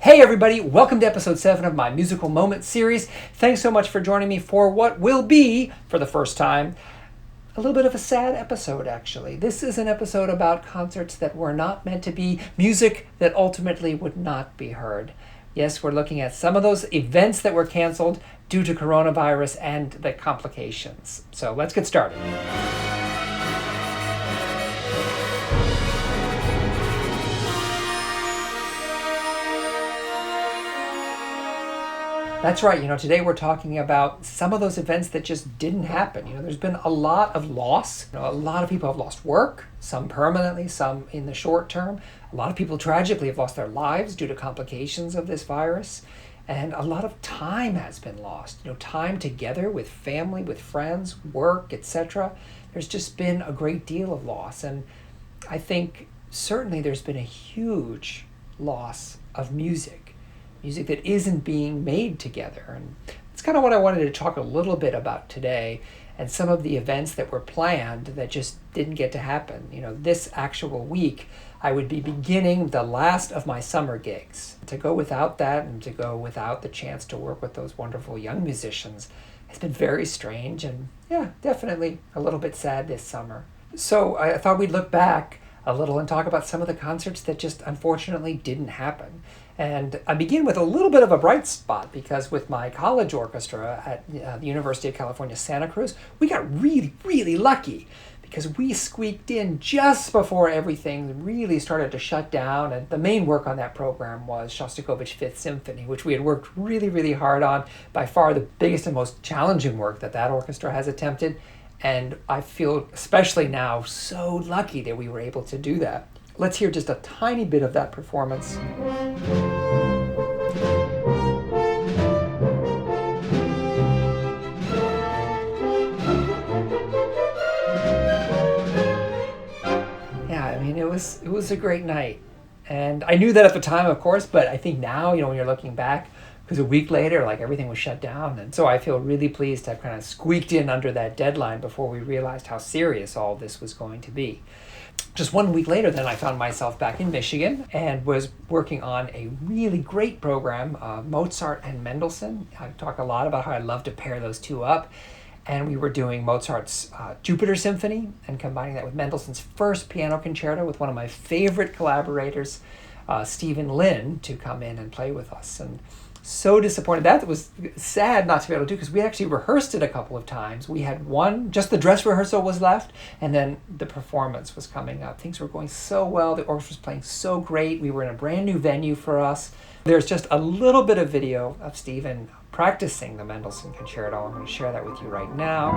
Hey everybody, welcome to episode 7 of my Musical Moments series. Thanks so much for joining me for what will be, for the first time, a little bit of a sad episode actually. This is an episode about concerts that were not meant to be, music that ultimately would not be heard. Yes, we're looking at some of those events that were canceled due to coronavirus and the complications. So let's get started. That's right, today we're talking about some of those events that just didn't happen. There's been a lot of loss. A lot of people have lost work, some permanently, some in the short term. A lot of people tragically have lost their lives due to complications of this virus. And a lot of time has been lost. Time together with family, with friends, work, etc. There's just been a great deal of loss. And I think certainly there's been a huge loss of music that isn't being made together. And it's kind of what I wanted to talk a little bit about today, and some of the events that were planned that just didn't get to happen. This actual week, I would be beginning the last of my summer gigs. To go without that and to go without the chance to work with those wonderful young musicians has been very strange and definitely a little bit sad this summer. So I thought we'd look back a little and talk about some of the concerts that just unfortunately didn't happen. And I begin with a little bit of a bright spot because with my college orchestra at the University of California, Santa Cruz, we got really, really lucky because we squeaked in just before everything really started to shut down. And the main work on that program was Shostakovich's Fifth Symphony, which we had worked really, really hard on. By far the biggest and most challenging work that orchestra has attempted. And I feel, especially now, so lucky that we were able to do that. Let's hear just a tiny bit of that performance. It was a great night. And I knew that at the time, of course, but I think now, when you're looking back, because a week later, everything was shut down. And so I feel really pleased to have kind of squeaked in under that deadline before we realized how serious all this was going to be. Just 1 week later, then I found myself back in Michigan and was working on a really great program, Mozart and Mendelssohn. I talk a lot about how I love to pair those two up. And we were doing Mozart's Jupiter Symphony and combining that with Mendelssohn's first piano concerto with one of my favorite collaborators, Stephen Lin, to come in and play with us. And so disappointed. That was sad not to be able to do because we actually rehearsed it a couple of times. We had just the dress rehearsal was left, and then the performance was coming up. Things were going so well. The orchestra was playing so great. We were in a brand new venue for us. There's just a little bit of video of Stephen practicing the Mendelssohn Concerto. I'm going to share that with you right now.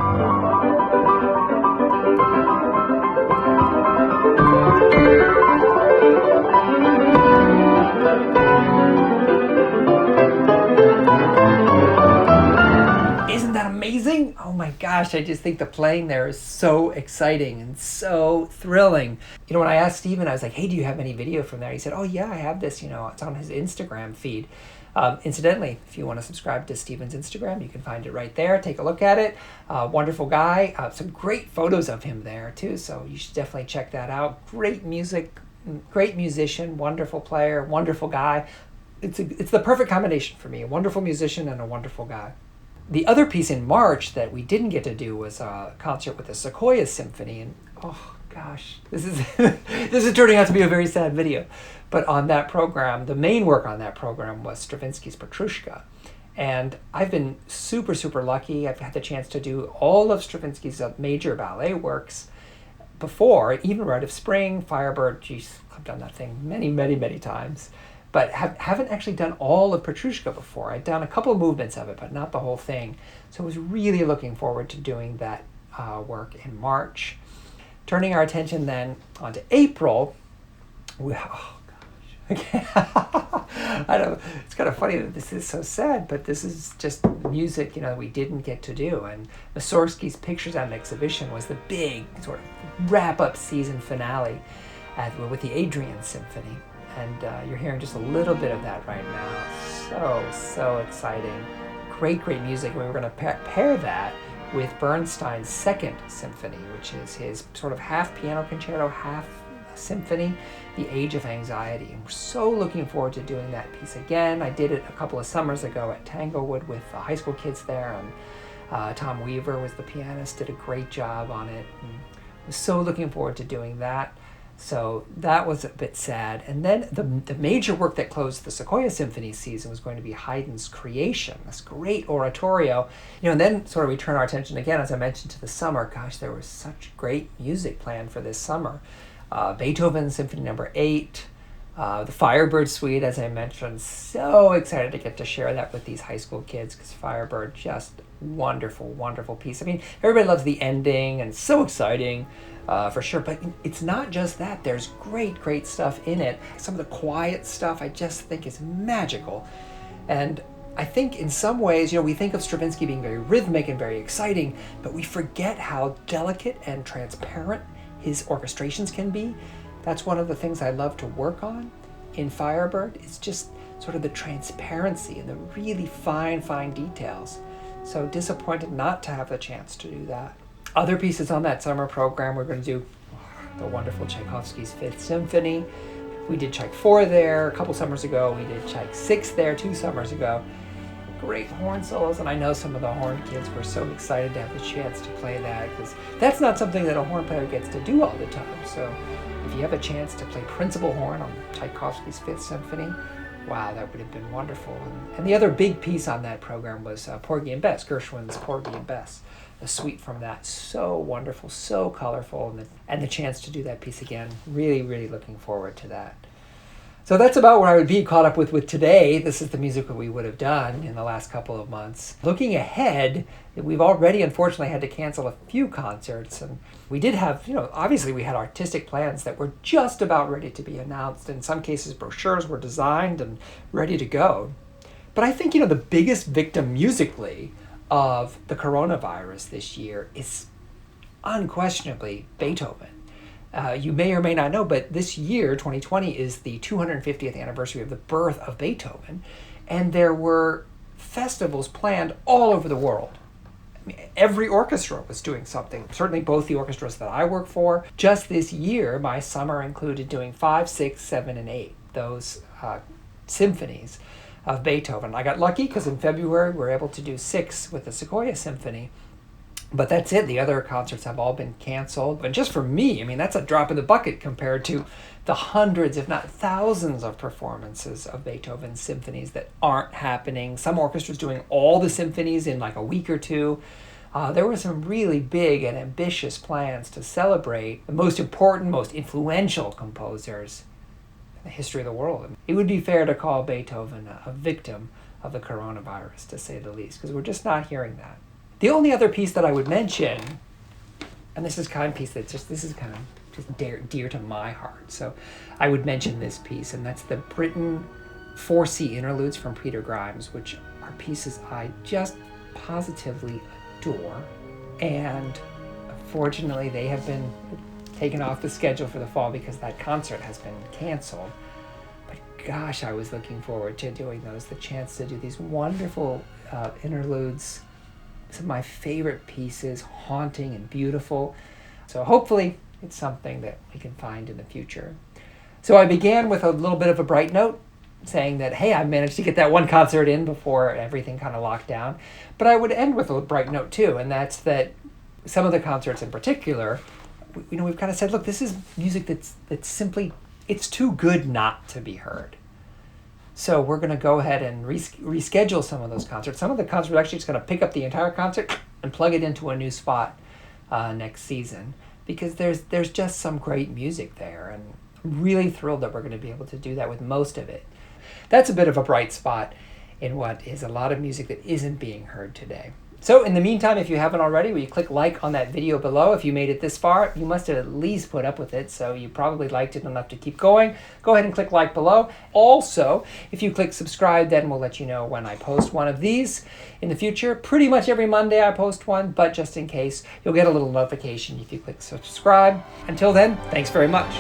Isn't that amazing? Oh my gosh, I just think the playing there is so exciting and so thrilling. When I asked Stephen, I was like, hey, do you have any video from there? He said, oh yeah, I have this, it's on his Instagram feed. Incidentally, if you want to subscribe to Stephen's Instagram, you can find it right there. Take a look at it. Wonderful guy. Some great photos of him there too, so you should definitely check that out. Great music, great musician, wonderful player, wonderful guy. It's the perfect combination for me, a wonderful musician and a wonderful guy. The other piece in March that we didn't get to do was a concert with the Sequoia Symphony, and oh gosh, this is turning out to be a very sad video. But on that program, the main work on that program was Stravinsky's Petrushka. And I've been super, super lucky. I've had the chance to do all of Stravinsky's major ballet works before, even Rite of Spring, Firebird. Geez, I've done that thing many, many, many times. But haven't actually done all of Petrushka before. I'd done a couple of movements of it, but not the whole thing. So I was really looking forward to doing that work in March. Turning our attention then onto April, I know it's kind of funny that this is so sad, but this is just music, we didn't get to do. And Mussorgsky's Pictures at an Exhibition was the big sort of wrap-up season finale with the Adrian Symphony. And you're hearing just a little bit of that right now. So exciting. Great music. We were going to pair that with Bernstein's Second Symphony, which is his sort of half piano concerto, half symphony, The Age of Anxiety. And we're so looking forward to doing that piece again. I did it a couple of summers ago at Tanglewood with the high school kids there, and Tom Weaver was the pianist, did a great job on it. And I was so looking forward to doing that. So that was a bit sad. And then the major work that closed the Sequoia Symphony season was going to be Haydn's Creation, this great oratorio. And then sort of we turn our attention again, as I mentioned, to the summer. Gosh, there was such great music planned for this summer. Beethoven Symphony No. 8, the Firebird Suite, as I mentioned. So excited to get to share that with these high school kids, because Firebird, just wonderful, wonderful piece. I mean, everybody loves the ending, and it's so exciting. For sure, but it's not just that. There's great stuff in it. Some of the quiet stuff I just think is magical. And I think in some ways, we think of Stravinsky being very rhythmic and very exciting, but we forget how delicate and transparent his orchestrations can be. That's one of the things I love to work on in Firebird. It's just sort of the transparency and the really fine details. So disappointed not to have the chance to do that. Other pieces on that summer program, we're going to do the wonderful Tchaikovsky's Fifth Symphony. We did Tchaik 4 there a couple summers ago. We did Tchaik 6 there 2 summers ago. Great horn solos, and I know some of the horn kids were so excited to have the chance to play that, because that's not something that a horn player gets to do all the time. So if you have a chance to play principal horn on Tchaikovsky's Fifth Symphony, wow, that would have been wonderful. And the other big piece on that program was Porgy and Bess, Gershwin's Porgy and Bess. The suite from that, so wonderful, so colorful, and the chance to do that piece again, really looking forward to that. So that's about where I would be caught up with today. This is the music that we would have done in the last couple of months. Looking ahead, we've already unfortunately had to cancel a few concerts, and we did have, obviously we had artistic plans that were just about ready to be announced. In some cases, brochures were designed and ready to go. But I think, the biggest victim musically of the coronavirus this year is unquestionably Beethoven. You may or may not know, but this year, 2020, is the 250th anniversary of the birth of Beethoven, and there were festivals planned all over the world. I mean, every orchestra was doing something, certainly both the orchestras that I work for. Just this year, my summer included doing 5, 6, 7, and 8, those symphonies of Beethoven. I got lucky because in February we were able to do 6 with the Sequoia Symphony, but that's it. The other concerts have all been canceled. But just for me, that's a drop in the bucket compared to the hundreds, if not thousands, of performances of Beethoven's symphonies that aren't happening. Some orchestras doing all the symphonies in like a week or two. There were some really big and ambitious plans to celebrate the most important, most influential composers the history of the world. It would be fair to call Beethoven a victim of the coronavirus, to say the least, because we're just not hearing that. The only other piece that I would mention, and this is kind of a piece that's just dear to my heart, so I would mention this piece, and that's the Britten 4C interludes from Peter Grimes, which are pieces I just positively adore, and unfortunately they have been taken off the schedule for the fall because that concert has been canceled. But gosh, I was looking forward to doing those, the chance to do these wonderful interludes, some of my favorite pieces, haunting and beautiful. So hopefully it's something that we can find in the future. So I began with a little bit of a bright note, saying that, hey, I managed to get that one concert in before everything kind of locked down. But I would end with a bright note too, and that's that some of the concerts in particular, we've kind of said, look, this is music that's simply, it's too good not to be heard. So we're going to go ahead and reschedule some of those concerts. Some of the concerts are actually just going to pick up the entire concert and plug it into a new spot next season, because there's just some great music there, and I'm really thrilled that we're going to be able to do that with most of it. That's a bit of a bright spot in what is a lot of music that isn't being heard today. So in the meantime, if you haven't already, will you click like on that video below? If you made it this far, you must have at least put up with it, so you probably liked it enough to keep going. Go ahead and click like below. Also, if you click subscribe, then we'll let you know when I post one of these in the future. Pretty much every Monday I post one, but just in case, you'll get a little notification if you click subscribe. Until then, thanks very much.